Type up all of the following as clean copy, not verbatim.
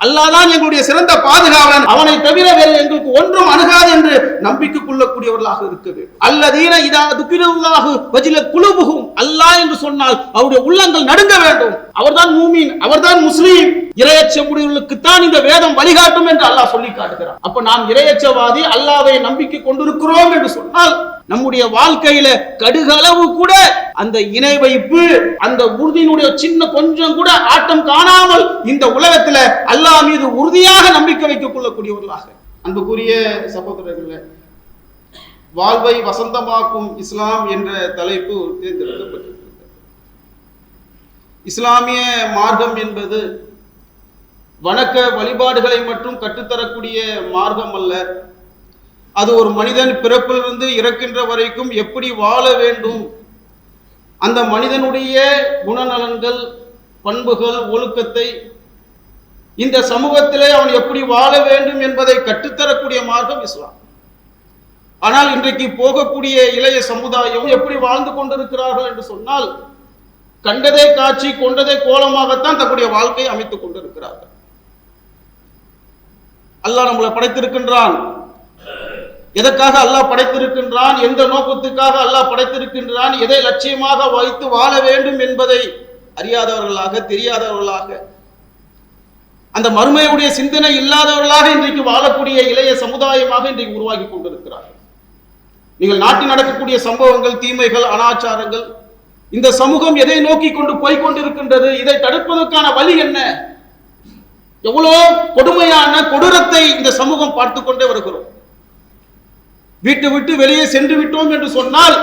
அல்லாஹ் தான் எங்களுடைய சிறந்த பாதுகாவலன், அவனை தவிர வேறு எங்களுக்கு ஒன்றும் அணுகாது என்று நம்பிக்கை கொள்ளக்கூடியவர்களாக இருக்க வேண்டும். அல்லதீன இதா துக்கிரல்லாஹு வஜிலத் குலூபுஹும், அல்லாஹ் என்று சொன்னால் அவருடைய உள்ளங்கள் நடுங்க வேண்டும். அவர்தான் மூமின், அவர்தான் முஸ்லீம். இறையச்சமுடையவர்களுக்கு தான் இந்த வேதம் வழிகாட்டும் என்று அல்லாஹ் சொல்லி காட்டுகிறார். அப்ப நாம் இறையச்சவாதி, அல்லாஹ்வை நம்பிக்கை கொண்டிருக்கிறோம் என்று சொன்னால் நம்முடைய வாழ்க்கையில கடுகளவு கூட அந்த இணை வைப்பு, அந்த உறுதியினுடைய சின்ன கொஞ்சம் கூட ஆட்டம் காணாமல் இந்த உலகத்துல அல்லாஹ் மீது உறுதியாக நம்பிக்கை வைத்துக் கொள்ளக்கூடியவர்களாக. அன்புக்குரிய சகோதரர்களே, வாழ்வை வசந்தமாக்கும் இஸ்லாம் என்ற தலைப்பு தேர்ந்தெடுக்கப்பட்டிருக்கிறது. இஸ்லாமிய மார்க்கம் என்பது வணக்க வழிபாடுகளை மட்டும் கற்றுத்தரக்கூடிய மார்க்கம் அல்ல. அது ஒரு மனிதன் பிறப்பிலிருந்து இறக்கின்ற வரைக்கும் எப்படி வாழ வேண்டும், அந்த மனிதனுடைய குணநலன்கள், பண்புகள், ஒழுக்கத்தை இந்த சமூகத்திலே அவன் எப்படி வாழ வேண்டும் என்பதை கற்றுத்தரக்கூடிய மார்க்கம் இஸ்லாம். ஆனால் இன்றைக்கு போகக்கூடிய இளைய சமுதாயம் எப்படி வாழ்ந்து கொண்டிருக்கிறார்கள் என்று சொன்னால், கண்டதே காட்சி கொண்டதே கோலமாகத்தான் தன்னுடைய வாழ்க்கையை அமைத்துக் கொண்டிருக்கிறார்கள். அல்லாஹ் நம்மளை படைத்திருக்கின்றான். எதற்காக அல்லாஹ் படைத்திருக்கின்றான், எந்த நோக்கத்துக்காக அல்லாஹ் படைத்திருக்கின்றான், எதை லட்சியமாக வைத்து வாழ வேண்டும் என்பதை அறியாதவர்களாக, தெரியாதவர்களாக, அந்த மறுமையுடைய சிந்தனை இல்லாதவர்களாக இன்றைக்கு வாழக்கூடிய இளைய சமுதாயமாக இன்றைக்கு உருவாகி கொண்டிருக்கிறார்கள். நீங்கள் நாட்டில் நடக்கக்கூடிய சம்பவங்கள், தீமைகள், அனாச்சாரங்கள், இந்த சமூகம் எதை நோக்கி கொண்டு போய்கொண்டிருக்கின்றது, இதை தடுப்பதற்கான வழி என்ன? எவ்வளோ கொடுமையான கொடூரத்தை இந்த சமூகம் பார்த்து கொண்டே வருகிறோம். வீட்டு விட்டு வெளியே சென்று விட்டோம் என்று சொன்னால்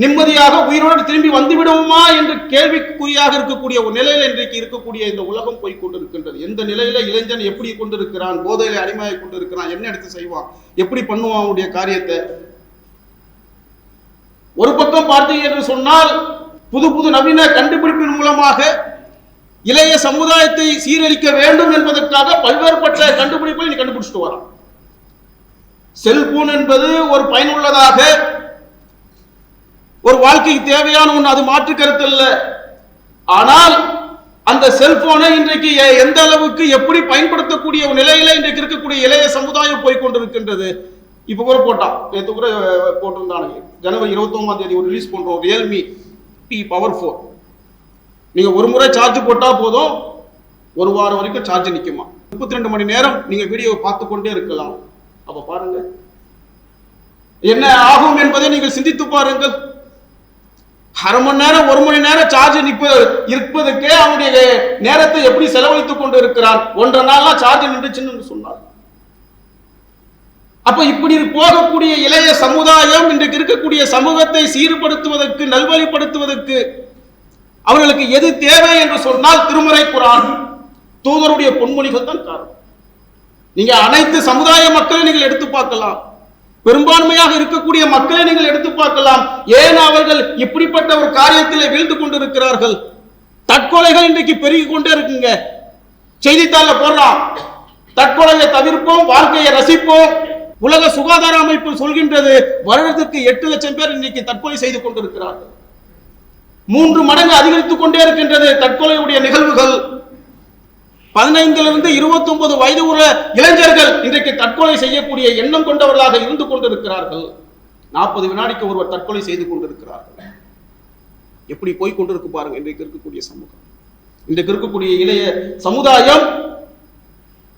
நிம்மதியாக உயிரோடு திரும்பி வந்து விடுவோமா என்று கேள்விக்குறியாக இருக்கக்கூடிய ஒரு நிலையில் இன்றைக்கு இருக்கக்கூடிய இந்த உலகம் போய் கொண்டிருக்கின்றது. எந்த நிலையில இளைஞன் எப்படி கொண்டிருக்கிறான், போதையில அடிமையாகி கொண்டிருக்கிறான், என்ன எடுத்து செய்வான், எப்படி பண்ணுவான் அவனுடைய காரியத்தை. ஒரு பக்கம் பார்த்தீங்க என்று சொன்னால் புது புது நவீன கண்டுபிடிப்பின் மூலமாக இளைய சமுதாயத்தை சீரழிக்க வேண்டும் என்பதற்காக பல்வேறுபட்ட கண்டுபிடிப்பை நீ கண்டுபிடிச்சிட்டு வரான். செல்போன் என்பது ஒரு பயனுள்ளதாக, ஒரு வாழ்க்கைக்கு தேவையான ஒன்று, அது மாற்று கருத்து இல்லை. ஆனால் அந்த செல்போனை இன்றைக்கு எந்த அளவுக்கு எப்படி பயன்படுத்தக்கூடிய ஒரு நிலையில இன்றைக்கு இருக்கக்கூடிய இளைய சமுதாயம் போய்கொண்டிருக்கின்றது. இப்ப கூட போட்டான், நேற்று கூட போட்டிருந்தானுங்க, ஜனவரி 29 ஒரு ரிலீஸ் பண்றோம் ரியல்மி P Power 4. நீங்க ஒரு முறை சார்ஜ் போட்டா போதும், ஒரு வாரம் வரைக்கும் சார்ஜ் நிக்குமா. 32 மணி நேரம் நீங்க வீடியோவை பார்த்து கொண்டே இருக்கலாம். அப்ப பாருங்க என்ன ஆகும் என்பதை நீங்கள் சிந்தித்து பாருங்கள். அரை மணி நேரம், ஒரு மணி நேரம் சார்ஜ் இருப்பதற்கே அவனுடைய நேரத்தை எப்படி செலவழித்துக் கொண்டு இருக்கிறான். 1.5 நாள் சார்ஜ் நின்றுச்சுன்னு சொன்னார். அப்ப இப்படி போகக்கூடிய இளைய சமுதாயம் இன்றைக்கு இருக்கக்கூடிய சமூகத்தை சீர்படுத்துவதற்கு, நல்வழிப்படுத்துவதற்கு அவர்களுக்கு எது தேவை என்று சொன்னால் திருமறை குர்ஆன், தூதருடைய பொன்மொழிகள் தான் காரணம். நீங்க அனைத்து சமுதாய மக்களை நீங்கள் எடுத்து பார்க்கலாம், பெரும்பான்மையாக இருக்கக்கூடிய மக்களை நீங்கள் எடுத்து பார்க்கலாம். ஏன் அவர்கள் இப்படிப்பட்ட ஒரு காரியத்தில் வீழ்ந்து கொண்டிருக்கிறார்கள்? தற்கொலைகள் இன்றைக்கு பெருகி கொண்டே இருக்குங்க. செய்தித்தாள போடுறான், தற்கொலையை தவிர்ப்போம், வாழ்க்கையை ரசிப்போம். உலக சுகாதார அமைப்பு சொல்கின்றது வருடத்திற்கு 8 லட்சம் பேர் இன்றைக்கு தற்கொலை செய்து கொண்டிருக்கிறார்கள். 3 மடங்கு அதிகரித்துக் கொண்டே இருக்கின்றது தற்கொலையுடைய நிகழ்வுகள். 15 - 29 வயது உள்ள இளைஞர்கள் இன்றைக்கு தற்கொலை செய்யக்கூடிய எண்ணம் கொண்டவர்களாக இருந்து கொண்டிருக்கிறார்கள். 40 வினாடிக்கு ஒருவர் தற்கொலை செய்து கொண்டிருக்கிறார்கள். எப்படி போய் கொண்டிருக்கு பாருங்க இன்றைக்கு இருக்கக்கூடிய சமூகம். இன்றைக்கு இருக்கக்கூடிய இளைய சமுதாயம்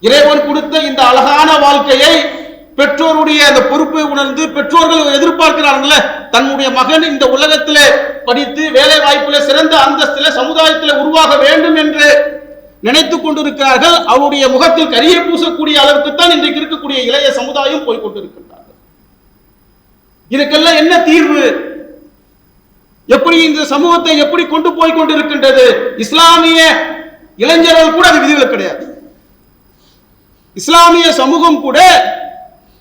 இறைவன் கொடுத்த இந்த அழகான வாழ்க்கையை, பெற்றோருடைய அந்த பொறுப்பை உணர்ந்து, பெற்றோர்கள் எதிர்பார்க்கிறார்கள் தன்னுடைய மகன் இந்த உலகத்திலே படித்து வேலை வாய்ப்பிலே சிறந்த அந்தஸ்திலே சமுதாயத்திலே உருவாக வேண்டும் என்று நினைத்துக் கொண்டிருக்கிறார்கள். அவருடைய முகத்தில் கரியை பூசக்கூடிய அளவுக்கு தான் இன்றைக்கு இருக்கக்கூடிய இளைய சமுதாயம் போய்கொண்டிருக்கின்றார்கள். இதுக்கெல்லாம் என்ன தீர்வு? எப்படி இந்த சமூகத்தை எப்படி கொண்டு போய் கொண்டிருக்கின்றது? இஸ்லாமிய இளைஞர்கள் கூட அது விதிவிலக்கு கிடையாது. இஸ்லாமிய சமூகம் கூட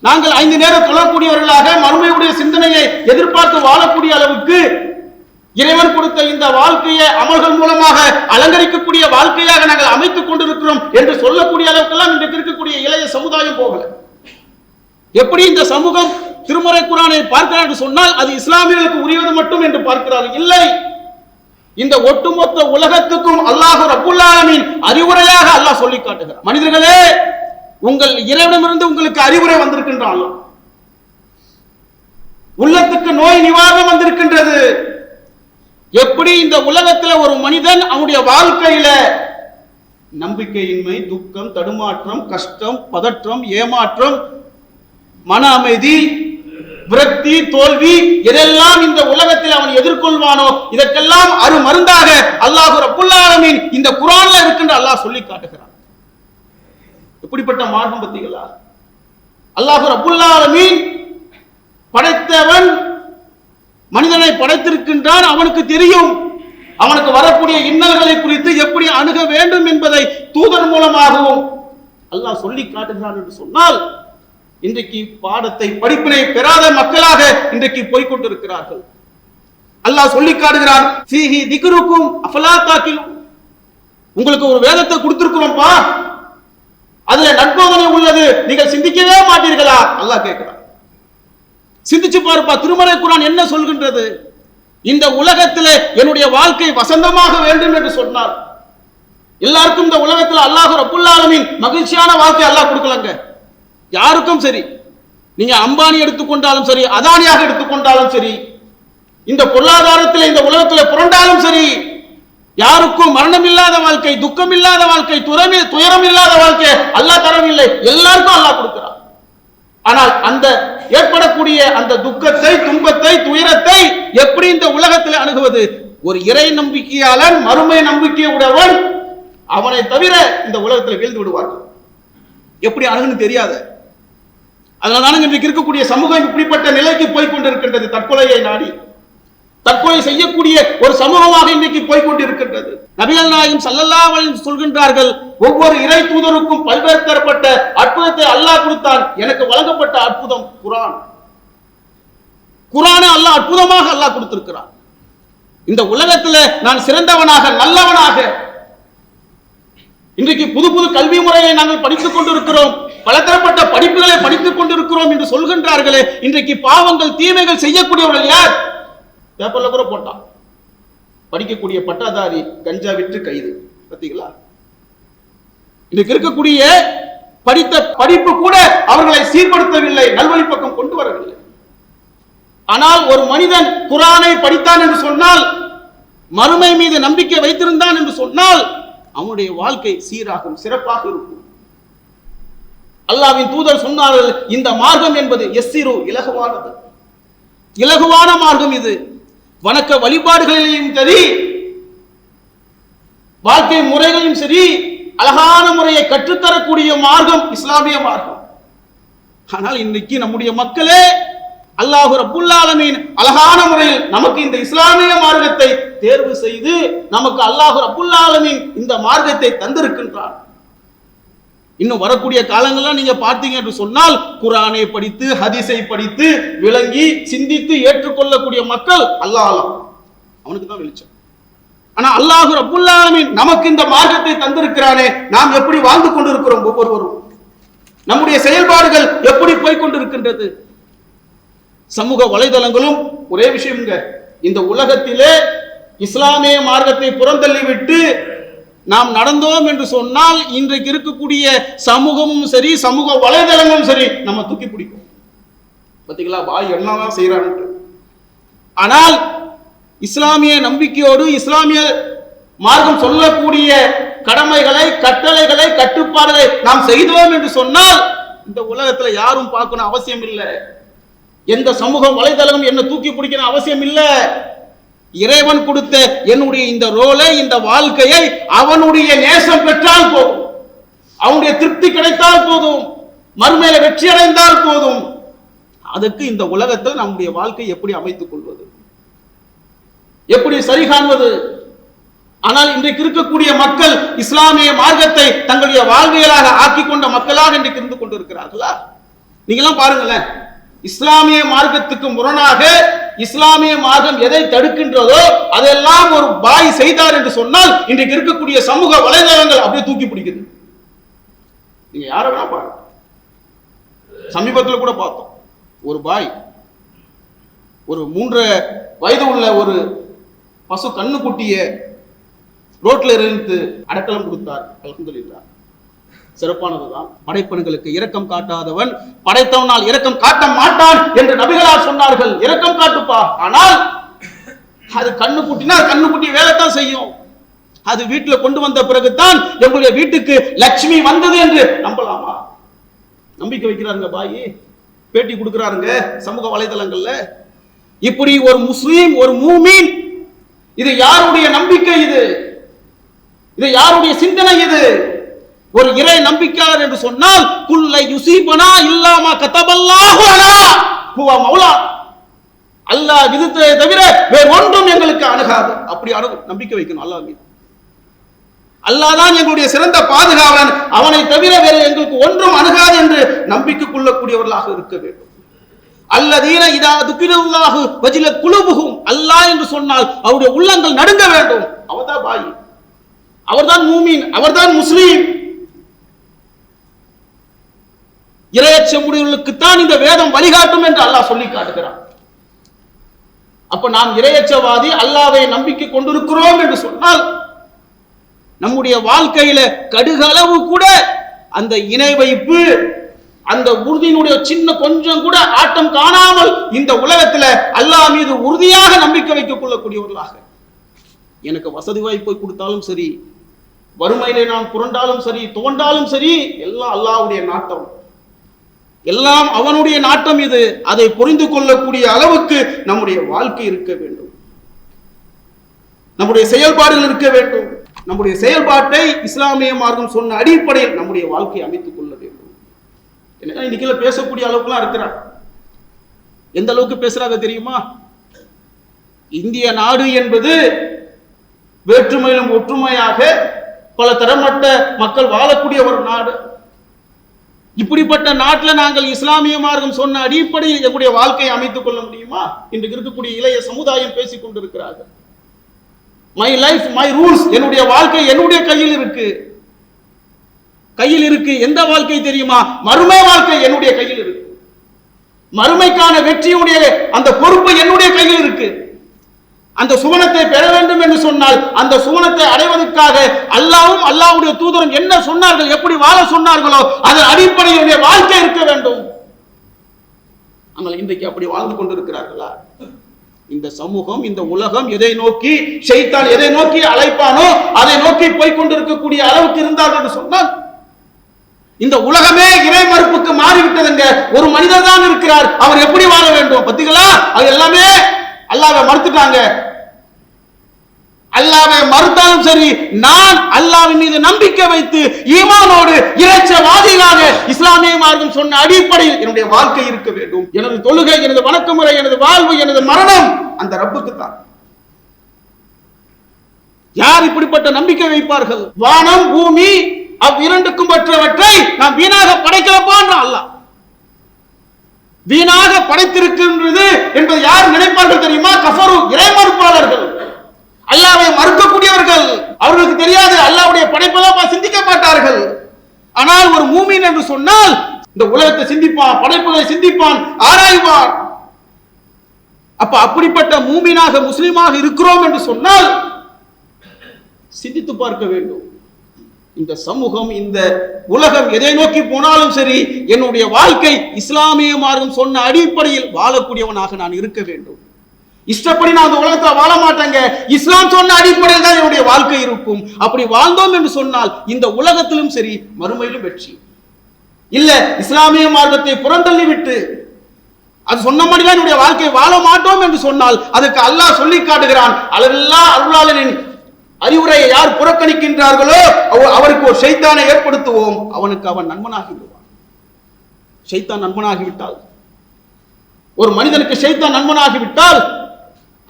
நாங்கள் 5 நேரம் தொழக்கூடியவர்களாக, மறுமையுடைய சிந்தனையை எதிர்பார்த்து வாழக்கூடிய அளவுக்கு இறைவன் கொடுத்த இந்த வாழ்க்கையை அமல்கள் மூலமாக அலங்கரிக்கக்கூடிய வாழ்க்கையாக நாங்கள் அமைத்துக் கொண்டிருக்கிறோம் என்று சொல்லக்கூடிய அளவுக்கெல்லாம் இன்றைக்கு இருக்கக்கூடிய இளைய சமுதாயம் போகல. எப்படி இந்த சமூகம் திருமறை குர்ஆனை பார்க்கிறார் என்று சொன்னால் அது இஸ்லாமியர்களுக்கு உரியது மட்டும் என்று பார்க்கிறார்கள். இல்லை, இந்த ஒட்டுமொத்த உலகத்துக்கும் அல்லாஹ் ரப்புல் ஆலமீன் அறிவுரையாக அல்லாஹ் சொல்லி காட்டுகிறார். மனிதர்களே, உங்கள் இறைவனிடமிருந்து உங்களுக்கு அறிவுரை வந்திருக்கின்றான். உள்ளத்துக்கு நோய் நிவாரணம் வந்திருக்கின்றது. எப்படி இந்த உலகத்தில் ஒரு மனிதன் அவனுடைய வாழ்க்கையில நம்பிக்கையின்மை, துக்கம், தடுமாற்றம், கஷ்டம், பதற்றம், ஏமாற்றம், மன அமைதி, விரக்தி, தோல்வி எதெல்லாம் இந்த உலகத்தில் அவன் எதிர்கொள்வானோ இதற்கெல்லாம் அருமருந்தாக அல்லாஹ் ரப்புல் ஆலமீன் இந்த குர்ஆன்ல இருக்கின்ற அல்லாஹ் சொல்லி காட்டுகிறான். எப்படிப்பட்ட மார்க்கம் பத்திகளா? அல்லாஹ் ரப்புல் ஆலமீன் படைத்தவன் மனிதனை படைத்திருக்கின்றான். அவனுக்கு தெரியும் அவனுக்கு வரக்கூடிய இன்னல்களை குறித்து எப்படி அணுக வேண்டும் என்பதை தூதர் மூலமாகவும் அல்லாஹ் சொல்லி காட்டுகிறான் என்று சொன்னால், இன்றைக்கு பாடத்தை படிப்பினை பெறாத மக்களாக இன்றைக்கு போய்கொண்டிருக்கிறார்கள். அல்லாஹ் சொல்லி காட்டுகிறான், ஃபீஹி திக்ருக்கும் அஃபலா தாக்கிலூன். உங்களுக்கு ஒரு வேதத்தை கொடுத்திருக்கிறோம்பா, அதுல நட்போதனை உள்ளது, நீங்கள் சிந்திக்கவே மாட்டீர்களா? அல்லாஹ் கேட்கிறான். சிந்திச்சு பாருப்பா, திருமறை குர்ஆன் என்ன சொல்கின்றது? இந்த உலகத்திலே என்னுடைய வாழ்க்கை வசந்தமாக வேண்டும் என்று சொன்னார். எல்லாருக்கும் இந்த உலகத்தில் அல்லாஹ் ரப்புல் ஆலமீன் மகிழ்ச்சியான வாழ்க்கை அல்லாஹ் கொடுக்கலங்க. யாருக்கும் சரி, நீங்க அம்பானி எடுத்துக்கொண்டாலும் சரி, அதானியாக எடுத்துக்கொண்டாலும் சரி, இந்த பொருளாதாரத்தில் இந்த உலகத்தில் புரண்டாலும் சரி, யாருக்கும் மரணம் இல்லாத வாழ்க்கை, துக்கம் இல்லாத வாழ்க்கை, துயரம் இல்லாத வாழ்க்கை அல்லாஹ் தரவில்லை. எல்லாருக்கும் அல்லாஹ் கொடுக்கிறார். ஆனால் அந்த ஏற்படக்கூடிய அந்த துக்கத்தை, துன்பத்தை, துயரத்தை எப்படி இந்த உலகத்தில் அணுகுவது? ஒரு இறை நம்பிக்கையாளன், மறுமை நம்பிக்கை உடையவன், அவனை தவிர இந்த உலகத்தில் வீழ்ந்து விடுவார்கள். எப்படி அணுகுன்னு தெரியாத. அதனால இன்றைக்கு இருக்கக்கூடிய சமூகம் இப்படிப்பட்ட நிலைக்கு போய்கொண்டிருக்கின்றது. தற்கொலையை நாடி தற்கொலை செய்யக்கூடிய ஒரு சமூகமாக இன்றைக்கு போய்கொண்டிருக்கின்றது. நபிகள் நாயகம் ஸல்லல்லாஹு அலைஹி வஸல்லம் சொல்கின்றார்கள், ஒவ்வொரு இறை தூதருக்கும் பல்வேறு தரப்பட்ட அற்புதத்தை அல்லாஹ் கொடுத்தான். எனக்கு வழங்கப்பட்ட அற்புதம் குர்ஆன். குர்ஆனை அல்லாஹ் அற்புதமாக அல்லாஹ் கொடுத்திருக்கிறான். இந்த உலகத்தில் நான் சிறந்தவனாக, நல்லவனாக இன்றைக்கு புது புது கல்வி முறையை நாங்கள் படித்துக் கொண்டிருக்கிறோம், பலதரப்பட்ட படிப்புகளை படித்துக் கொண்டிருக்கிறோம் என்று சொல்கின்றார்களே, இன்றைக்கு பாவங்கள், தீமைகள் செய்யக்கூடியவர்கள் யார்? பேப்பர்ல கூட போட்டான், படிக்கக்கூடிய பட்டாதாரி கஞ்சா விற்று கைது. பார்த்தீங்களா? இன்றைக்கு இருக்கக்கூடிய படித்த படிப்பு கூட அவர்களை சீர்படுத்தவில்லை, நல்வழி பக்கம் கொண்டு வரவில்லை. ஆனால் ஒரு மனிதன் குர்ஆனை படித்தான் என்று சொன்னால், மறுமை மீது நம்பிக்கை வைத்திருந்தான் என்று சொன்னால், அவனுடைய வாழ்க்கை சீராகும், சிறப்பாக இருக்கும். அல்லாஹ்வின் தூதர் சொன்னார்கள், இந்த மார்க்கம் என்பது யஸ்ஸிரு, இலகுவானது, இலகுவான மார்க்கம். இது வணக்க வழிபாடுகளிலும் சரி, வாழ்க்கை முறைகளிலும் சரி, அழகான முறையை கற்றுத்தரக்கூடிய மார்க்கம் இஸ்லாமிய மார்க்கம். ஆனால் இன்னைக்கு நம்முடைய மக்களே அல்லாஹ் ரப்புல் ஆலமீன் அழகான முறையில் நமக்கு இந்த இஸ்லாமிய மார்க்கத்தை தேர்வு செய்து நமக்கு அல்லாஹ் ரப்புல் ஆலமீன் இந்த மார்க்கத்தை தந்திருக்கின்றார். இன்னும் வரக்கூடிய காலங்கள்லாம் நீங்க பார்த்தீங்க என்று சொன்னால், குர்ஆனை படித்து, ஹதீஸை படித்து, விளங்கி, சிந்தித்து ஏற்றுக்கொள்ளக்கூடிய மக்கள் அல்லாஹ் அவனுக்கு தான் வெளிச்சம். ஆனா அல்லாஹ் ரப்புல் ஆலமீன் நமக்கு இந்த மார்க்கத்தை தந்திருக்கிறானே, நாம் எப்படி வாழ்ந்து கொண்டிருக்கிறோம்? ஒவ்வொருவரும் நம்முடைய செயல்பாடுகள் எப்படி போய்கொண்டிருக்கின்றது? சமூக வலைதளங்களும் ஒரே விஷயம்ங்க. இந்த உலகத்திலே இஸ்லாமிய மார்க்கத்தை புறந்தள்ளிவிட்டு நாம் நடந்தோம் என்று சொன்னால், இன்றைக்கு இருக்கக்கூடிய சமூகமும் சரி, சமூக வலைதளங்களும் சரி, நம்ம தூக்கி பிடிக்கும். பார்த்தீங்களா, பாய் என்னதான் செய்யறாங்க. ஆனால் இஸ்லாமிய நம்பிக்கையோடு இஸ்லாமிய மார்க்கம் சொல்லக்கூடிய கடமைகளை, கட்டளைகளை, கட்டுப்பாடுகளை நாம் செய்தோம் என்று சொன்னால், இந்த உலகத்துல யாரும் பார்க்கணும் அவசியம் இல்லை. எந்த சமூக வலைதளமும் என்ன தூக்கி பிடிக்கணும் அவசியம் இல்லை. இறைவன் கொடுத்த என்னுடைய இந்த ரோலை, இந்த வாழ்க்கையை அவனுடைய நேசம் பெற்றால் போதும், அவனுடைய திருப்தி கிடைத்தால் போதும், மறுமையில வெற்றி அடைந்தால் போதும். அதுக்கு இந்த உலகத்தில் நம்முடைய வாழ்க்கை எப்படி அமைத்துக் கொள்வது, எப்படி சரி காண்பது? ஆனால் இன்றைக்கு இருக்கக்கூடிய மக்கள் இஸ்லாமிய மார்க்கத்தை தங்களுடைய வாழ்வியலாக ஆக்கி கொண்ட மக்களாக இன்றைக்கு இருந்து கொண்டிருக்கிறார்களா? நீங்களாம் பாருங்களேன், இஸ்லாமிய மார்க்கத்துக்கு முரணாக இஸ்லாமிய மார்க்கம் எதை தடுக்கின்றதோ அதெல்லாம் ஒரு பாய் செய்தார் என்று சொன்னால், இன்றைக்கு இருக்கக்கூடிய சமூக வலைதளங்கள் அப்படியே தூக்கி பிடிக்குது. நீங்க யாரை வேணா பாருங்க. சமீபத்தில் கூட பார்த்தோம், ஒரு பாய், ஒரு 3 வயது உள்ள ஒரு பசு கண்ணுக்குட்டிய ரோட்ல இருந்து அடக்கலம் கொடுத்தார். அல்ஹம்துலில்லாஹ், சிறப்பானதுதான். படைப்பெண்களுக்கு இரக்கம் காட்டாதவன் படைத்தவனால் இரக்கம் காட்ட மாட்டான் என்று நபிகளார் சொன்னார்கள். இரக்கம் காட்டுப்பா, ஆனால் அது கண்ணுக்குட்டினா கண்ணுக்குட்டி வேலைத்தான் செய்யும். அது வீட்டுல கொண்டு வந்த பிறகுதான் எங்களுடைய வீட்டுக்கு லட்சுமி வந்தது என்று நம்பலாமா? நம்பிக்கை வைக்கிறாருங்க பாயி, பேட்டி கொடுக்கிறாருங்க சமூக வலைதளங்கள்ல. இப்படி ஒரு முஸ்லீம், ஒரு மூமின், இது யாருடைய நம்பிக்கை? இது யாருடைய சிந்தனை? இது ஒரு இறை நம்பிக்கையாளர் என்று சொன்னால் குல்லை யுசீபனா இல்லாமா கதபல்லாஹு அலா ஹுவ மௌலா, அல்லாஹ் விதித்ததை தவிர வேறு ஒன்றும் எங்களுக்கு அணுகாது. அப்படி நம்பிக்கை வைக்கணும் அல்லாஹ் மீது. அல்லாஹ் தான் எங்களுடைய சிறந்த பாதுகாவலன், அவனை தவிர வேறு எங்களுக்கு ஒன்றும் அணுகாது என்று நம்பிக்கை கொள்ளக்கூடியவர்களாக இருக்க வேண்டும். அல்லதீன இதா துக்கிரல்லாஹு வஜிலத் குலூபுஹும், அல்லாஹ் என்று சொன்னால் அவருடைய உள்ளங்கள் நடுங்க வேண்டும். அவர்தான் பாயி, அவர்தான் மூமின், அவர்தான் முஸ்லீம். இறையச்சமுடையவர்களுக்குத்தான் இந்த வேதம் வழிகாட்டும் என்று அல்லாஹ் சொல்லி காட்டுகிறான். அப்ப நாம் இறையச்சவாதி, அல்லாஹ்வை நம்பிக்கை கொண்டிருக்கிறோம் என்று சொன்னால் நம்முடைய வாழ்க்கையில கடுகளவு கூட அந்த இணை வைப்பு, அந்த உறுதியினுடைய சின்ன கொஞ்சம் கூட ஆட்டம் காணாமல் இந்த உலகத்துல அல்லாஹ் மீது உறுதியாக நம்பிக்கை வைத்துக் கொள்ளக்கூடியவர்களாக, எனக்கு வசதி வாய்ப்பை கொடுத்தாலும் சரி, வறுமையிலே நான் புரண்டாலும் சரி, தோண்டாலும் சரி, எல்லாம் அல்லாஹ்வுடைய நாட்டம், எல்லாம் அவனுடைய நாட்டம். இது அதை புரிந்து கொள்ளக்கூடிய அளவுக்கு நம்முடைய வாழ்க்கை இருக்க வேண்டும், நம்முடைய செயல்பாடுகள் இருக்க வேண்டும். நம்முடைய செயல்பாட்டை இஸ்லாமிய மார்க்கம் சொன்ன அடிப்படையில் நம்முடைய வாழ்க்கையை அமைத்துக் கொள்ள வேண்டும். இன்னைக்கு பேசக்கூடிய அளவுக்குலாம் இருக்கிறார். எந்த அளவுக்கு பேசுறாங்க தெரியுமா? இந்திய நாடு என்பது வேற்றுமையிலும் ஒற்றுமையாக பல தரமற்ற மக்கள் வாழக்கூடிய ஒரு நாடு. இப்படிப்பட்ட நாட்டில் நாங்கள் இஸ்லாமிய மார்க்கம் சொன்ன அடிப்படையில் எங்களுடைய வாழ்க்கையை அமைத்துக் கொள்ள முடியுமா? இன்றைக்கு இருக்கக்கூடிய இளைய சமுதாயம் பேசிக் கொண்டிருக்கிறார்கள். மை லைஃப் மை ரூல்ஸ், என்னுடைய வாழ்க்கை என்னுடைய கையில் இருக்கு. எந்த வாழ்க்கை தெரியுமா? மறுமை வாழ்க்கை என்னுடைய கையில் இருக்கு. மறுமைக்கான வெற்றியுடைய அந்த பொறுப்பு என்னுடைய கையில் இருக்கு. அந்த சுவனத்தை பெற வேண்டும் என்று சொன்னால் அந்த சுவனத்தை அடைவதற்காக அல்லாஹ்வும் அல்லாஹ்வுடைய தூதரும் என்ன சொன்னார்கள், எப்படி வாழ சொன்னார்களோ அதன் அடிப்படையிலுடைய வாழ்க்கை இருக்க வேண்டும். ஆனால் இன்றைக்கு அப்படி வாழ்ந்து கொண்டிருக்கிறார்களா? இந்த சமூகம், இந்த உலகம் எதை நோக்கி, ஷைத்தான் எதை நோக்கி அழைப்பானோ அதை நோக்கி போய் கொண்டிருக்கக்கூடிய அளவுக்கு இருந்தார்கள் என்று சொன்னால் இந்த உலகமே இறை மறுப்புக்கு மாறிவிட்டதுங்க. ஒரு மனிதர் தான் இருக்கிறார், அவர் எப்படி வாழ வேண்டும் பத்திகளா? அது எல்லாமே அல்லாஹ்வை மறுத்துட்டாங்க. அல்லாஹ்வை மறுத்தாலும் சரி, நான் அல்லாஹ்வின் மீது நம்பிக்கை வைத்து ஈமானோடு இறைச்சவாதியாக இஸ்லாமிய மார்க்கம் சொன்ன அடிப்படையில் என்னுடைய வாழ்க்கை இருக்க வேண்டும். எனது தொழுகை, எனது வணக்க முறை, எனது வாழ்வு, எனது மரணம் அந்த ரப்புக்கு தான். யார் இப்படிப்பட்ட நம்பிக்கை வைப்பார்கள்? வானம் பூமி அவ்விரண்டுக்கும் மற்றவற்றை நாம் வீணாக படைக்கலப்பான் அல்லாஹ் வீணாக படைத்திருக்கின்றது என்பது யார் நினைப்பார்கள் தெரியுமா? கஃபரு, இறை மறுப்பாளர்கள், அல்லாஹ்வை மறுக்கக்கூடியவர்கள். அவர்களுக்கு தெரியாது, அல்லாஹ்வுடைய படைப்பெல்லாம் சிந்திக்க மாட்டார்கள். ஆனால் ஒரு மூமின் என்று சொன்னால் இந்த உலகத்தை சிந்திப்பான், படைப்புகளை சிந்திப்பான், ஆராய்வான். அப்ப அப்படிப்பட்ட மூமினாக முஸ்லிமாக இருக்கிறோம் என்று சொன்னால் சிந்தித்து பார்க்க வேண்டும். இந்த சமூகம், இந்த உலகம் எதை நோக்கி போனாலும் சரி, என்னுடைய வாழ்க்கை இஸ்லாமிய மார்க்கம் சொன்ன அடிப்படையில் வாழக்கூடியவனாக நான் இருக்க வேண்டும். இஷ்டப்படி நான் அந்த உலகத்தை வாழ மாட்டேங்க, இஸ்லாம் சொன்ன அடிப்படையில் தான் என்னுடைய வாழ்க்கை இருக்கும். அப்படி வாழ்ந்தோம் என்று சொன்னால் இந்த உலகத்திலும் சரி மறுமையிலும் வெற்றி. இல்ல இஸ்லாமிய மார்க்கத்தை புறந்தள்ளி விட்டு அது சொன்னபடிதான் என்னுடைய வாழ்க்கை வாழ மாட்டோம் என்று சொன்னால் அதற்கு அல்லாஹ் சொல்லி காட்டுகிறான், அளவில்லா அருளாளனின் அறிவுரையை யார் புறக்கணிக்கின்றார்களோ அவருக்கு ஒரு ஷைத்தானை ஏற்படுத்துவோம், அவனுக்கு அவன் நண்பனாகி விடுவான். ஷைத்தான் நண்பனாகிவிட்டால், ஒரு மனிதனுக்கு ஷைத்தான் நண்பனாகிவிட்டால்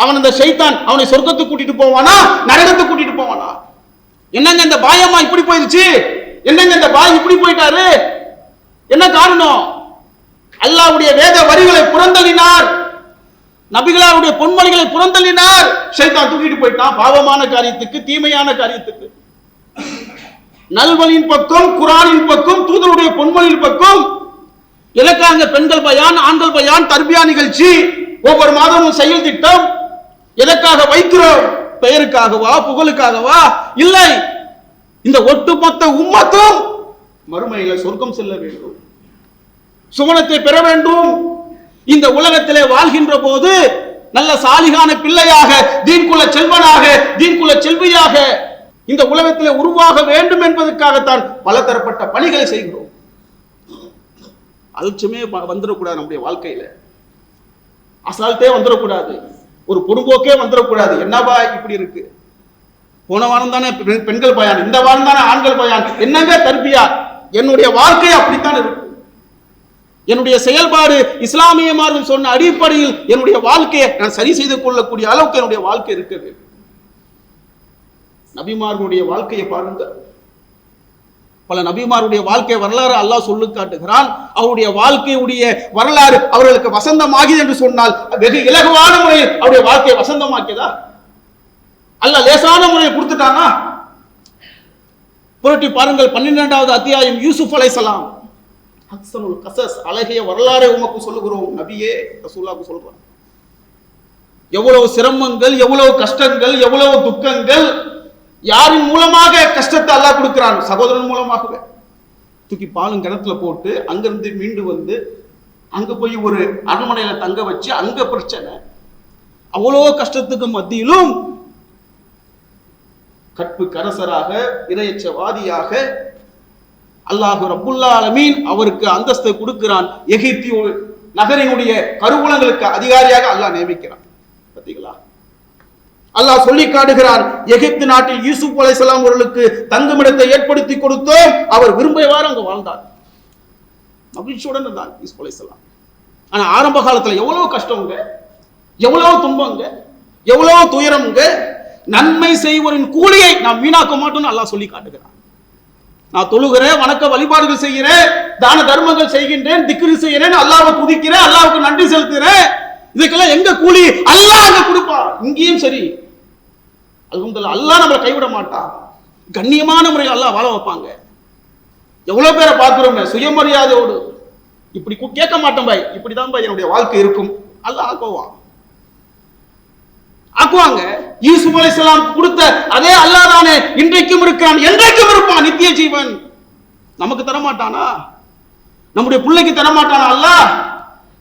அவன் அந்த ஷைத்தான் அவனை சொர்க்கத்துக்கு கூட்டிட்டு போவானா, நரகத்துக்கு கூட்டிட்டு போவானா? என்னங்க இந்த பாயம்மா இப்படி போயிருச்சு, என்னங்க இந்த பாய் இப்படி போயிட்டாரு, என்ன காரணம்? அல்லாஹ்வுடைய வேத வரிகளை புறந்தள்ளினார், நபிகளாருடைய பொன்மொழிகளை புறந்தள்ளினார், ஷைத்தான் தூக்கிட்டு போயிட்டான் பாவமான காரியத்துக்கு, தீமையான காரியத்துக்கு. நல்வழியின் பக்கம், குர்ஆனின் பக்கம், தூதருடைய பொன்மொழியின் பக்கம். இலக்காங்க பெண்கள் பயான், ஆண்கள் பயான், தர்பியா நிகழ்ச்சி, ஒவ்வொரு மாதமும் செயல் திட்டம் எதற்காக வைக்கிறோம்? பெயருக்காகவா, புகழுக்காகவா? இல்லை, இந்த ஒட்டுமொத்த உம்மத்தும் மறுமையில சொர்க்கம் செல்ல வேண்டும், சுவனத்தை பெற வேண்டும். இந்த உலகத்திலே வாழ்கின்ற போது நல்ல சாலிகான பிள்ளையாக, தீன்குல செல்வனாக, தீன்குல செல்வியாக இந்த உலகத்திலே உருவாக வேண்டும் என்பதற்காகத்தான் பல தரப்பட்ட பணிகளை செய்கிறோம். அலட்சியமே வந்துடக்கூடாது நம்முடைய வாழ்க்கையில, அசால்ட்டே வந்துடக்கூடாது, ஒரு பொறும்போக்கே வந்துடக்கூடாது. என்னவா இப்படி இருக்கு, போன வாரம் தானே பெண்கள் பயான், இந்த வாரம் தானே ஆண்கள் பயான், என்னங்க தர்பியா? என்னுடைய வாழ்க்கை அப்படித்தான் இருக்கு. என்னுடைய செயல்பாடு இஸ்லாமிய மார்க்கம் சொன்ன அடிப்படையில் என்னுடைய வாழ்க்கையை நான் சரி செய்து கொள்ளக்கூடிய அளவுக்கு என்னுடைய வாழ்க்கை இருக்குது. நபிமார்களுடைய வாழ்க்கையை பாருங்க, பல நபிமாருடைய வாழ்க்கை வரலாறு அல்லாஹ் சொல்லி காட்டுகிறான். அவருடைய வாழ்க்கையுடைய வரலாறு அவர்களுக்கு வசந்தமாகியது என்று சொன்னால் வெகு இலகுவான முறையில் அவருடைய வாழ்க்கையை வசந்தமாக்கியதா? அல்லாஹ் லேசான முறையை கொடுத்துட்டானா? புரட்டி பாருங்கள், 12வது அத்தியாயம், யூசுப் அலைஹிஸ்ஸலாம், அஹ்ஸனுல் கஸஸ், அழகிய வரலாறை உமக்கு சொல்லுகிறோம் நபியே, ரசூலுல்லாஹ்க்கு சொல்றான். எவ்வளவு சிரமங்கள், எவ்வளவு கஷ்டங்கள், எவ்வளவு துக்கங்கள், யாரின் மூலமாக கஷ்டத்தை அல்லாஹ் கொடுக்கிறான்? சகோதரன் மூலமாகவே. தூக்கி பாலும் கிணத்துல போட்டு அங்கிருந்து மீண்டு வந்து அங்க போய் ஒரு அரண்மனையில தங்க வச்சு அங்க பிரச்சனை. அவ்வளோ கஷ்டத்துக்கு மத்தியிலும் கற்பு கரசராக, இறையச்சவாதியாக அல்லாஹ் ரப்புல் ஆலமீன் அவருக்கு அந்தஸ்தை கொடுக்கிறான். எகிப்திய நகரினுடைய கருவூலங்களுக்கு அதிகாரியாக அல்லாஹ் நியமிக்கிறான். பார்த்தீங்களா? அல்லாஹ் சொல்லி காட்டுகிறான், எகிப்து நாட்டில் யூசுப் அலைஹிஸ்ஸலாம் அவர்களுக்கு தங்குமிடத்தை ஏற்படுத்தி கொடுத்தோம், அவர் விரும்பியவாறு அங்க வாழ்ந்தார், மகிழ்ச்சியுடன் இருந்தார் யூசுப் அலைஹிஸ்ஸலாம். ஆனா ஆரம்ப காலத்துல எவ்வளவு கஷ்டங்க, எவ்வளவு துன்பங்க, எவ்வளவு துயரம்ங்க. நன்மை செய்வரின் கூலியை நாம் வீணாக்க மாட்டோம்னு அல்லாஹ் சொல்லி காட்டுகிறான். நான் தொழுகிறேன், வணக்க வழிபாடுகள் செய்கிறேன், தான தர்மங்கள் செய்கின்றேன், திக்ரு செய்கிறேன், அல்லாஹ்வை துதிக்கிறேன், அல்லாஹ்வுக்கு நன்றி செலுத்துகிறேன், இதுக்கெல்லாம் எங்க கூலி? அல்லாஹ் அங்க கொடுப்பான். இங்கேயும் சரி, அல்ஹம்துலில்லாஹ், அல்லாஹ் நம்மளை கைவிட மாட்டான். கண்ணியமான முறையில் அல்லாஹ் வாழ வைப்பாங்க. எவ்வளவு பேரை பார்க்கிறோம் சுயமரியாதையோடு, இப்படி கேட்க மாட்டோம் பாய், இப்படிதான் பாய் என்னுடைய வாழ்க்கை இருக்கும், அல்லாஹ் ஆக்குவாங்க. யூசுப் அலைஹிஸ்ஸலாம் கொடுத்த அதே அல்லாஹ் தானே இன்றைக்கும் இருக்கான், என்றைக்கும் இருப்பான், நித்திய ஜீவன். நமக்கு தரமாட்டானா? நம்முடைய பிள்ளைக்கு தரமாட்டானா? அல்லாஹ்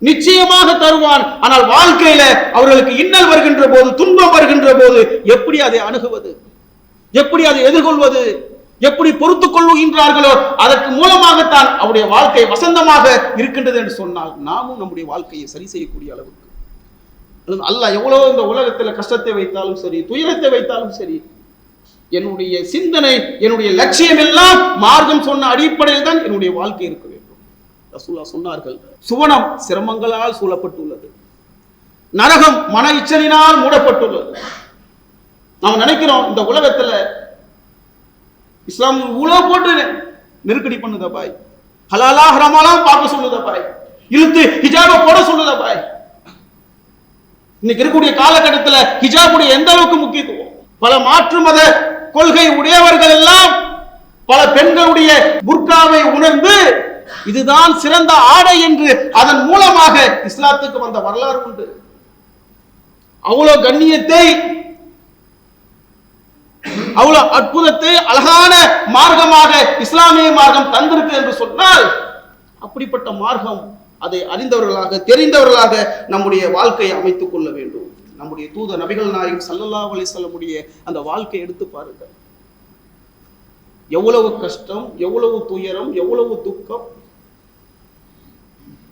நிச்சயமாக தருவான். ஆனால் வாழ்க்கையில அவர்களுக்கு இன்னல் வருகின்ற போது, துன்பம் வருகின்ற போது எப்படி அதை அணுகுவது, எப்படி அதை எதிர்கொள்வது, எப்படி பொறுத்துக் கொள்ளுகின்றார்களோ அதற்கு மூலமாகத்தான் அவருடைய வாழ்க்கை வசந்தமாக இருக்கின்றது என்று சொன்னால் நாமும் நம்முடைய வாழ்க்கையை சரி செய்யக்கூடிய அளவுக்கு அல்லாஹ் எவ்வளவு இந்த உலகத்துல கஷ்டத்தை வைத்தாலும் சரி, துயரத்தை வைத்தாலும் சரி, என்னுடைய சிந்தனை, என்னுடைய லட்சியம் எல்லாம் மார்க்கம் சொன்ன அடிப்படையில் தான் என்னுடைய வாழ்க்கை இருக்க வேண்டும். ரசூலுல்லாஹ் சொன்னார்கள், சுவனம் சிரமங்களால் சூழப்பட்டுள்ளது, நரகம் மன இச்சலினால் மூடப்பட்டுள்ளது. நாம் நினைக்கிறோம் இந்த உலகத்துல இஸ்லாம் இவ்வளவு போட்டு நெருக்கடி பண்ணுத பாய், ஹலாலா ஹராமாலாம் பார்க்க சொல்லுத பாய், இழுத்து ஹிஜாபை போட சொல்லுத பாய். இன்னைக்கு இருக்கக்கூடிய காலகட்டத்தில் ஹிஜாபுடைய எந்த அளவுக்கு முக்கியத்துவம், பல மாற்று மத கொள்கை உடையவர்கள் எல்லாம் பல பெண்களுடைய புர்காவை உணர்ந்து இதுதான் சிறந்த ஆடை என்று அதன் மூலமாக இஸ்லாத்துக்கு வந்த வரலாறு உண்டு. அவ்வளவு கண்ணியத்தை, அவ்வளவு அற்புதத்தை அழகான மார்க்கமாக இஸ்லாமிய மார்க்கம் தந்திருக்கு என்று சொன்னால், அப்படிப்பட்ட மார்க்கம் அதை அறிந்தவர்களாக, தெரிந்தவர்களாக நம்முடைய வாழ்க்கையை அமைத்துக் கொள்ள வேண்டும். நம்முடைய தூத நபிகள் நாயகம் ஸல்லல்லாஹு அலைஹி வஸல்லம் அந்த வாழ்க்கையை எடுத்து பாருங்கள். எவ்வளவு கஷ்டம், எவ்வளவு துயரம், எவ்வளவு துக்கம்,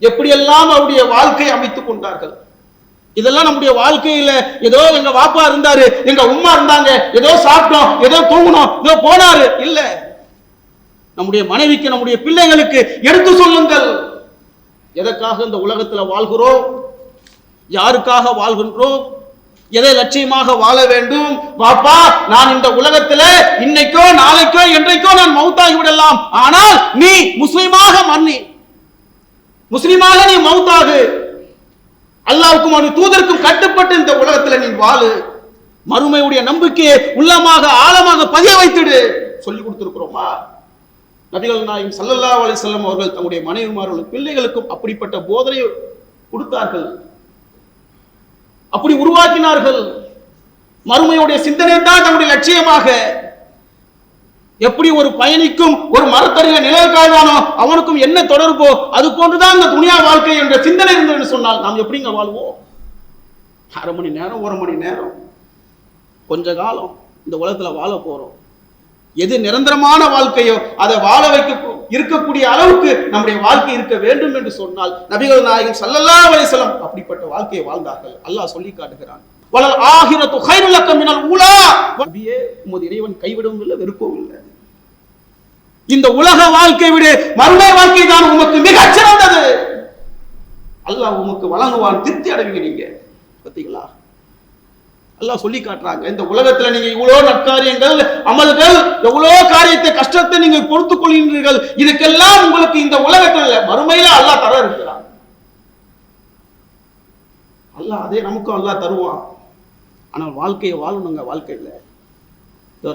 எப்படியெல்லாம் அவருடைய வாழ்க்கையை அமைத்துக் கொண்டார்கள். இதெல்லாம் நம்முடைய வாழ்க்கையில ஏதோ எங்க வாப்பா இருந்தாரு, எங்க உம்மா இருந்தாங்க, ஏதோ சாப்பிட்டோம், ஏதோ தூங்கணும், ஏதோ போனாரு, இல்ல. நம்முடைய மனைவிக்கு, நம்முடைய பிள்ளைகளுக்கு எடுத்து சொல்லுங்கள், எதற்காக இந்த உலகத்துல வாழ்கிறோம், யாருக்காக வாழ்கின்றோம், எதை லட்சியமாக வாழ வேண்டும். வாப்பா, நான் இந்த உலகத்துல இன்னைக்கோ நாளைக்கோ என்றைக்கோ நான் மௌத்தாகி விடலாம், ஆனால் நீ முஸ்லிமாக மன்னி, முஸ்லிமாக நீ மௌத்தாகு, அல்லாஹ்வுக்கும் அவருடைய தூதருக்கும் கட்டுப்பட்டு இந்த உலகத்துல நீ வாழு, மறுமையுடைய நம்பிக்கையை உள்ளமாக ஆழமாக பதிய வைத்துடு. சொல்லி கொடுத்திருக்கிறோமா? நபிகள் நாயகம் ஸல்லல்லாஹு அலைஹி வஸல்லம் அவர்கள் தம்முடைய மனைவிமார்களும் பிள்ளைகளுக்கும் அப்படிப்பட்ட போதனை கொடுத்தார்கள், அப்படி உருவாக்கினார்கள். மறுமையுடைய சிந்தனை தான் நம்முடைய லட்சியமாக. எப்படி ஒரு பயணிக்கும் ஒரு மரத்தடியில நிழல் காய்வானோ அவனுக்கும் என்ன தொடர்போ அது போன்றுதான் இந்த துனியா வாழ்க்கை என்ற சிந்தனை இருந்தது சொன்னால் நாம் எப்படிங்க வாழ்வோம்? அரை மணி நேரம், ஒரு மணி நேரம், கொஞ்ச காலம் இந்த உலகத்துல வாழ போறோம். எது நிரந்தரமான வாழ்க்கையோ அதை வாழ வைக்க இருக்கக்கூடிய அளவுக்கு நம்முடைய வாழ்க்கை இருக்க வேண்டும் என்று சொன்னால் நபிகள் நாயகம் ஸல்லல்லாஹு அலைஹி வஸல்லம் அப்படிப்பட்ட வாழ்க்கையை வாழ்ந்தார்கள். அல்லாஹ் சொல்லி காட்டுகிறான், வலல் ஆகிரத்து கைருல் லக்க மினல் ஊலா. நபியே, உமது இறைவன் கைவிடவும் இல்லை, வெறுக்கவும் இல்லை. இந்த உலக வாழ்க்கை விட மறுமை வாழ்க்கை தான் உமக்கு மிகச் சிறந்தது. அல்லாஹ் உமக்கு வழங்குவான், திருப்தி அடைவீங்க. நீங்க பார்த்தீங்களா? அல்லாஹ் சொல்லி காட்டுறாங்க, இந்த உலகத்துல நீங்க இவ்வளவு நற்காரியங்கள் அமல்கள் எவ்வளவு காரியத்தை கஷ்டத்தை நீங்க பொறுத்துக் கொள்கின்றீர்கள். இதுக்கெல்லாம் உங்களுக்கு இந்த உலகத்துல மறுமையில அல்லாஹ் தர இருக்கிறான். அல்லாஹ் அதே நமக்கும் அல்லாஹ் தருவான். ஆனால் வாழ்க்கையை வாழணுங்க. வாழ்க்கையில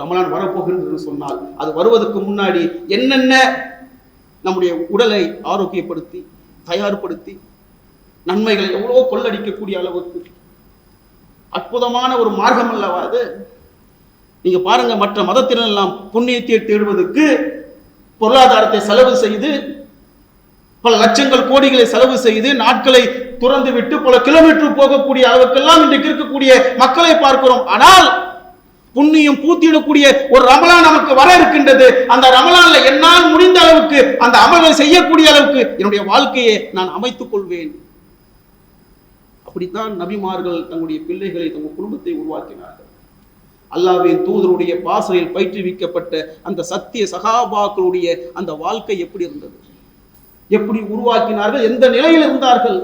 ரமலான் வரப்போகின்றது சொன்னால் அது வருவதற்கு முன்னாடி என்னென்ன நம்முடைய உடலை ஆரோக்கியப்படுத்தி தயார்படுத்தி நன்மைகளை எவ்வளவு கொள்ளடிக்கக்கூடிய அளவுக்கு அற்புதமான ஒரு மார்க்கம் அல்லவா அது. நீங்க பாருங்க, மற்ற மதத்தினெல்லாம் புண்ணியத்தை தேடுவதற்கு பொருளாதாரத்தை செலவு செய்து பல லட்சங்கள் கோடிகளை செலவு செய்து நாட்களை துறந்து விட்டு பல கிலோமீட்டர் போகக்கூடிய அளவுக்கெல்லாம் இன்றைக்கு இருக்கக்கூடிய மக்களை பார்க்கிறோம். ஆனால் புண்ணியம் பூத்திடக்கூடிய ஒரு ரமலான் நமக்கு வர இருக்கின்றது. அந்த ரமலான்ல என்னால் முடிந்த அளவுக்கு அந்த அமலை செய்யக்கூடிய அளவுக்கு என்னுடைய வாழ்க்கையை நான் அமைத்துக் கொள்வேன். அப்படித்தான் நபிமார்கள் தங்களுடைய பிள்ளைகளை, தங்கள் குடும்பத்தை உருவாக்கினார்கள். அல்லாஹ்வின் தூதருடைய பாசறையில் பயிற்றுவிக்கப்பட்ட அந்த சத்திய சகாபாக்களுடைய அந்த வாழ்க்கை எப்படி இருந்தது, எப்படி உருவாக்கினார்கள், எந்த நிலையில் இருந்தார்கள்.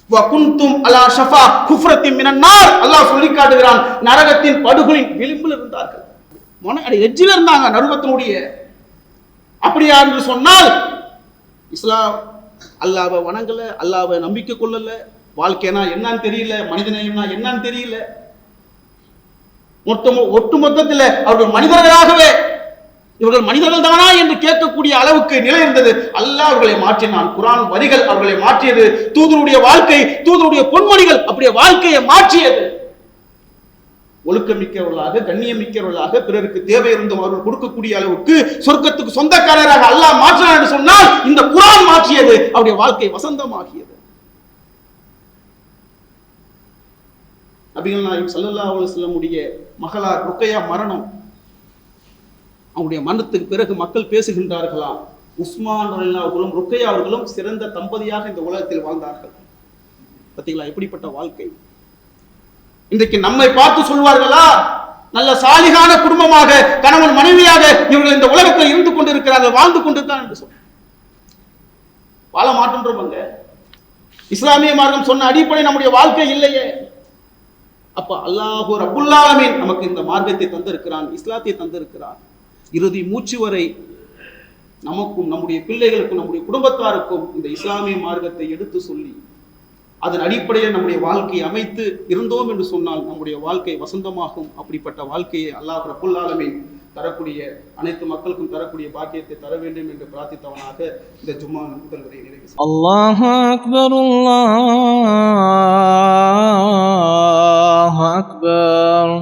வகுந்தும் அலா ஷஃபா குஃப்ரத்தின் மினன் நார். அல்லாஹ் சொல்லி காட்டுகிறான், நரகத்தின் படுகொலின் விளிம்பில் இருந்தார்கள். எட்ஜில் இருந்தாங்க நரகத்தினுடைய. அப்படியா என்று சொன்னால் இஸ்லாம் அல்லாஹ்வை வணங்கல, அல்லாஹ்வை நம்பிக்கை கொள்ளல, வாழ்க்கைனா என்னன்னு தெரியல, மனிதனைனா என்னன்னு தெரியல. ஒட்டுமொத்தத்தில் அவர்கள் மனிதர்களாகவே இவர்கள் மனிதர்கள் தானா என்று கேட்கக்கூடிய அளவுக்கு நிலை இருந்தது. அல்லாஹ் அவர்களை மாற்றினான். குர்ஆன் வரிகள் அவர்களை மாற்றியது. தூதருடைய வாழ்க்கை, தூதருடைய பொன்மொழிகள் அப்படியே வாழ்க்கையை மாற்றியது. ஒழுக்கமிக்கவர்களாக, கண்ணியமிக்கவர்களாக, பிறருக்கு தேவை இருந்தும் அவர்கள் கொடுக்கக்கூடிய அளவுக்கு சொர்க்கத்துக்கு சொந்தக்காரராக அல்லாஹ் மாற்றினான் என்று சொன்னால் இந்த குர்ஆன் மாற்றியது. அவருடைய வாழ்க்கை வசந்தமாகியது. நபிகள் நாயகம் ஸல்லல்லாஹு அலைஹி வஸல்லம் உடைய மகளார் ருக்கையா மரணம். அவருடைய மரணத்துக்கு பிறகு மக்கள் பேசுகின்றார்களாம், உஸ்மான் ரலியல்லாஹு அவர்களும் ருக்கையா அவர்களும் சிறந்த தம்பதியாக இந்த உலகத்தில் வாழ்ந்தார்கள். பார்த்தீங்களா எப்படிப்பட்ட வாழ்க்கை. இன்றைக்கு நம்மை பார்த்து சொல்வார்களா, நல்ல சாலிகான குடும்பமாக கணவன் மனைவியாக இவர்கள் இந்த உலகத்தில் இருந்து கொண்டிருக்கிறார்கள், வாழ்ந்து கொண்டிருக்கிறார் என்று சொல்ல வாழ மாட்டோன்றவங்க. இஸ்லாமிய மார்க்கம் சொன்ன அடிப்படை நம்முடைய வாழ்க்கை இல்லையே. அப்ப அல்லாஹ் ரப்புல் ஆலமீன் நமக்கு இந்த மார்க்கத்தை தந்திருக்கிறான், இஸ்லாத்தை தந்திருக்கிறான். இறுதி மூச்சு வரை நமக்கும் நம்முடைய பிள்ளைகளுக்கும் நம்முடைய குடும்பத்தாருக்கும் இந்த இஸ்லாமிய மார்க்கத்தை எடுத்து சொல்லி அதன் அடிப்படையில் நம்முடைய வாழ்க்கையை அமைத்து இருந்தோம் என்று சொன்னால் நம்முடைய வாழ்க்கை வசந்தமாகும். அப்படிப்பட்ட வாழ்க்கையை அல்லாஹ் ரப்புல் ஆலமீன் தரக்கூடிய அனைத்து மக்களுக்கும் தரக்கூடிய பாக்கியத்தை தர வேண்டும் என்று பிரார்த்தித்தவனாக இந்த ஜும்மா முதல் வரை நிறைவு செய்கிறேன். அல்லாஹு அக்பர், அல்லாஹு அக்பர்.